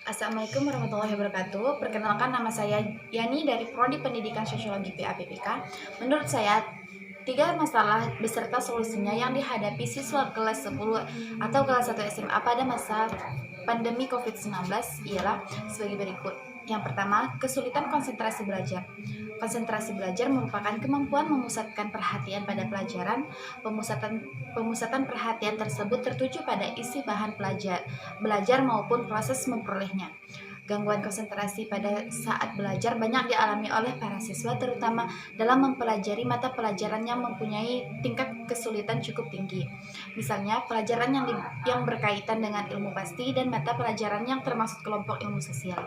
Assalamualaikum warahmatullahi wabarakatuh. Perkenalkan, nama saya Yani dari Prodi Pendidikan Sosiologi PAPPK. Menurut saya, tiga masalah beserta solusinya yang dihadapi siswa kelas 10 atau kelas 1 SMA pada masa pandemi COVID-19 ialah sebagai berikut. Yang pertama, kesulitan konsentrasi belajar. Konsentrasi belajar merupakan kemampuan memusatkan perhatian pada pelajaran. Pemusatan perhatian tersebut tertuju pada isi bahan belajar maupun proses memperolehnya. Gangguan konsentrasi pada saat belajar banyak dialami oleh para siswa, terutama dalam mempelajari mata pelajaran yang mempunyai tingkat kesulitan cukup tinggi. Misalnya, pelajaran yang berkaitan dengan ilmu pasti dan mata pelajaran yang termasuk kelompok ilmu sosial.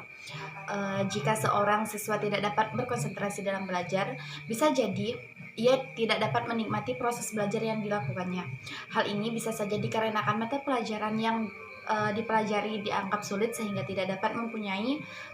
Jika seorang siswa tidak dapat berkonsentrasi dalam belajar, bisa jadi ia tidak dapat menikmati proses belajar yang dilakukannya. Hal ini bisa saja dikarenakan mata pelajaran yang dipelajari dianggap sulit sehingga tidak dapat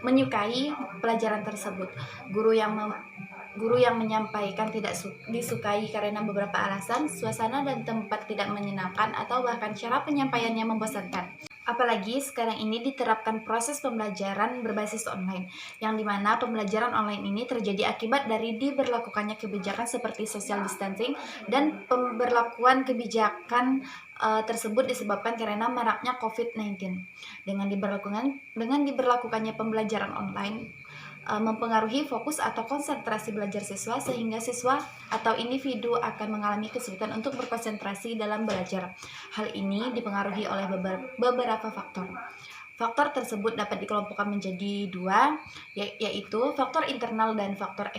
menyukai pelajaran tersebut. Guru yang menyampaikan tidak disukai karena beberapa alasan, suasana dan tempat tidak menyenangkan, atau bahkan cara penyampaiannya membosankan. Apalagi sekarang ini diterapkan proses pembelajaran berbasis online, yang dimana pembelajaran online ini terjadi akibat dari diberlakukannya kebijakan seperti social distancing, dan pemberlakuan kebijakan tersebut disebabkan karena maraknya COVID-19. Dengan diberlakukannya pembelajaran online, mempengaruhi fokus atau konsentrasi belajar siswa, sehingga siswa atau individu akan mengalami kesulitan untuk berkonsentrasi dalam belajar. Hal ini dipengaruhi oleh beberapa faktor. Faktor tersebut dapat dikelompokkan menjadi dua, yaitu faktor internal dan faktor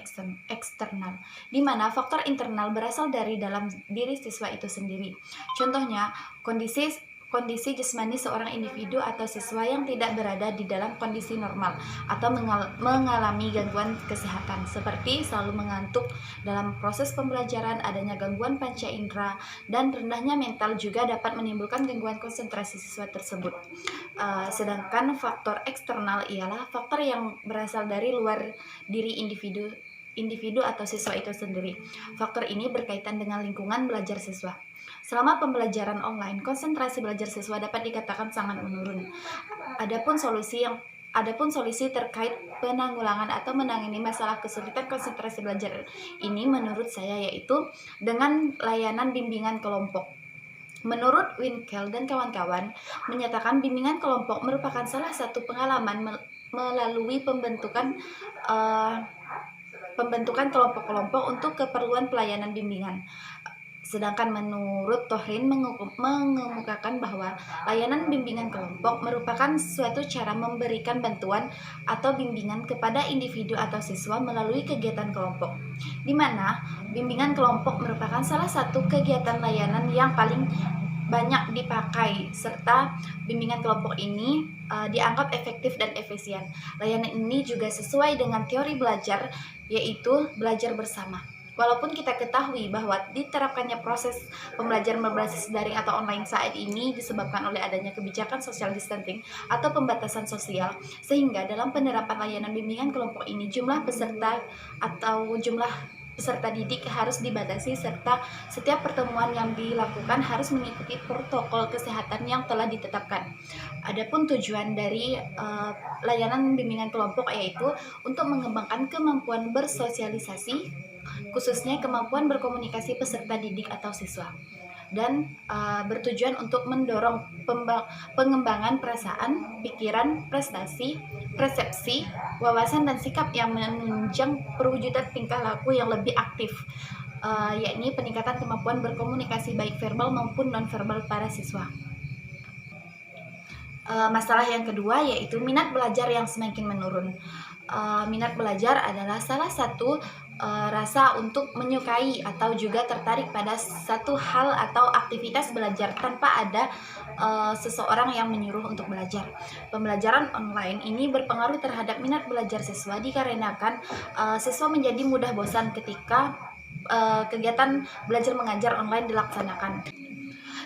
eksternal, di mana faktor internal berasal dari dalam diri siswa itu sendiri. Contohnya, kondisi jasmani seorang individu atau siswa yang tidak berada di dalam kondisi normal atau mengalami gangguan kesehatan seperti selalu mengantuk dalam proses pembelajaran, adanya gangguan panca indera, dan rendahnya mental juga dapat menimbulkan gangguan konsentrasi siswa tersebut. Sedangkan faktor eksternal ialah faktor yang berasal dari luar diri individu atau siswa itu sendiri. Faktor ini berkaitan dengan lingkungan belajar siswa. Selama pembelajaran online, konsentrasi belajar siswa dapat dikatakan sangat menurun. Adapun solusi terkait penanggulangan atau menangani masalah kesulitan konsentrasi belajar ini menurut saya yaitu dengan layanan bimbingan kelompok. Menurut Winkel dan kawan-kawan, menyatakan bimbingan kelompok merupakan salah satu pengalaman melalui pembentukan kelompok-kelompok untuk keperluan pelayanan bimbingan. Sedangkan menurut Tohrin mengemukakan bahwa layanan bimbingan kelompok merupakan suatu cara memberikan bantuan atau bimbingan kepada individu atau siswa melalui kegiatan kelompok, di mana bimbingan kelompok merupakan salah satu kegiatan layanan yang paling banyak dipakai, serta bimbingan kelompok ini dianggap efektif dan efisien. Layanan ini juga sesuai dengan teori belajar, yaitu belajar bersama. Walaupun kita ketahui bahwa diterapkannya proses pembelajaran berbasis daring atau online saat ini disebabkan oleh adanya kebijakan social distancing atau pembatasan sosial, sehingga dalam penerapan layanan bimbingan kelompok ini jumlah peserta didik harus dibatasi, serta setiap pertemuan yang dilakukan harus mengikuti protokol kesehatan yang telah ditetapkan. Adapun tujuan dari layanan bimbingan kelompok yaitu untuk mengembangkan kemampuan bersosialisasi, khususnya kemampuan berkomunikasi peserta didik atau siswa, dan bertujuan untuk mendorong pengembangan perasaan, pikiran, prestasi, persepsi, wawasan, dan sikap yang menunjang perwujudan tingkah laku yang lebih aktif, yakni peningkatan kemampuan berkomunikasi baik verbal maupun non-verbal para siswa. Masalah yang kedua yaitu minat belajar yang semakin menurun. Minat belajar adalah salah satu rasa untuk menyukai atau juga tertarik pada satu hal atau aktivitas belajar tanpa ada seseorang yang menyuruh untuk belajar. Pembelajaran online ini berpengaruh terhadap minat belajar siswa dikarenakan siswa menjadi mudah bosan ketika kegiatan belajar mengajar online dilaksanakan,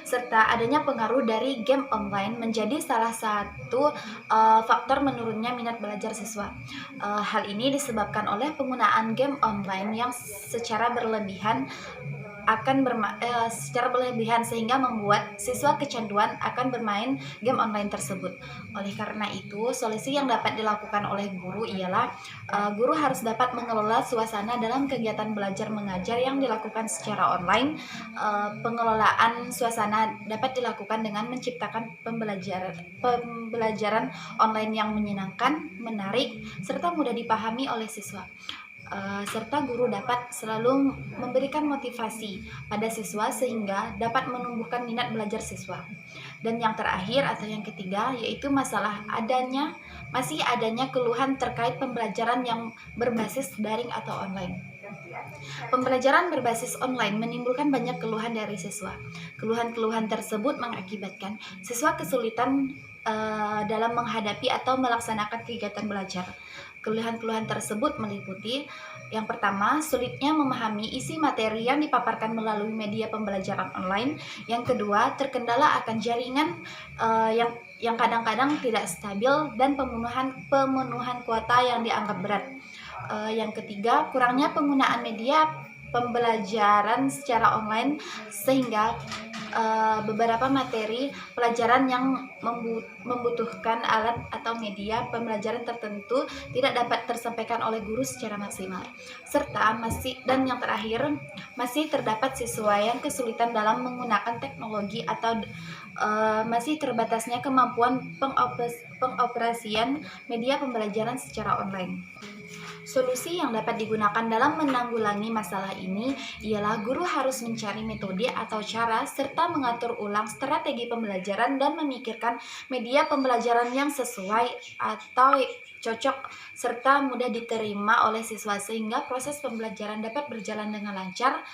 serta adanya pengaruh dari game online menjadi salah satu faktor menurunnya minat belajar siswa. Hal ini disebabkan oleh penggunaan game online yang secara berlebihan secara berlebihan sehingga membuat siswa kecanduan akan bermain game online tersebut. Oleh karena itu, solusi yang dapat dilakukan oleh guru ialah guru harus dapat mengelola suasana dalam kegiatan belajar mengajar yang dilakukan secara online. Pengelolaan suasana dapat dilakukan dengan menciptakan pembelajaran online yang menyenangkan, menarik, serta mudah dipahami oleh siswa. Serta guru dapat selalu memberikan motivasi pada siswa sehingga dapat menumbuhkan minat belajar siswa. Dan yang terakhir atau yang ketiga yaitu masih adanya keluhan terkait pembelajaran yang berbasis daring atau online. Pembelajaran berbasis online menimbulkan banyak keluhan dari siswa. Keluhan-keluhan tersebut mengakibatkan siswa kesulitan dalam menghadapi atau melaksanakan kegiatan belajar. Keluhan-keluhan tersebut meliputi yang pertama, sulitnya memahami isi materi yang dipaparkan melalui media pembelajaran online. Yang kedua, terkendala akan jaringan yang kadang-kadang tidak stabil dan pemenuhan kuota yang dianggap berat. Yang ketiga, kurangnya penggunaan media pembelajaran secara online sehingga beberapa materi pelajaran yang membutuhkan alat atau media pembelajaran tertentu tidak dapat tersampaikan oleh guru secara maksimal. Serta yang terakhir, masih terdapat siswa yang kesulitan dalam menggunakan teknologi atau masih terbatasnya kemampuan pengoperasian media pembelajaran secara online. Solusi yang dapat digunakan dalam menanggulangi masalah ini ialah guru harus mencari metode atau cara serta mengatur ulang strategi pembelajaran dan memikirkan media pembelajaran yang sesuai atau cocok serta mudah diterima oleh siswa sehingga proses pembelajaran dapat berjalan dengan lancar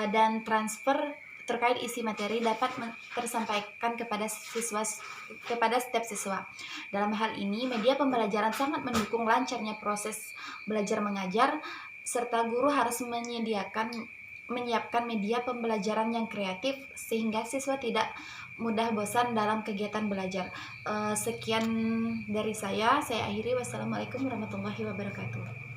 dan transfer terkait isi materi dapat tersampaikan kepada setiap siswa. Dalam hal ini, media pembelajaran sangat mendukung lancarnya proses belajar mengajar, serta guru harus menyiapkan media pembelajaran yang kreatif sehingga siswa tidak mudah bosan dalam kegiatan belajar. Sekian dari saya akhiri. Wassalamualaikum warahmatullahi wabarakatuh.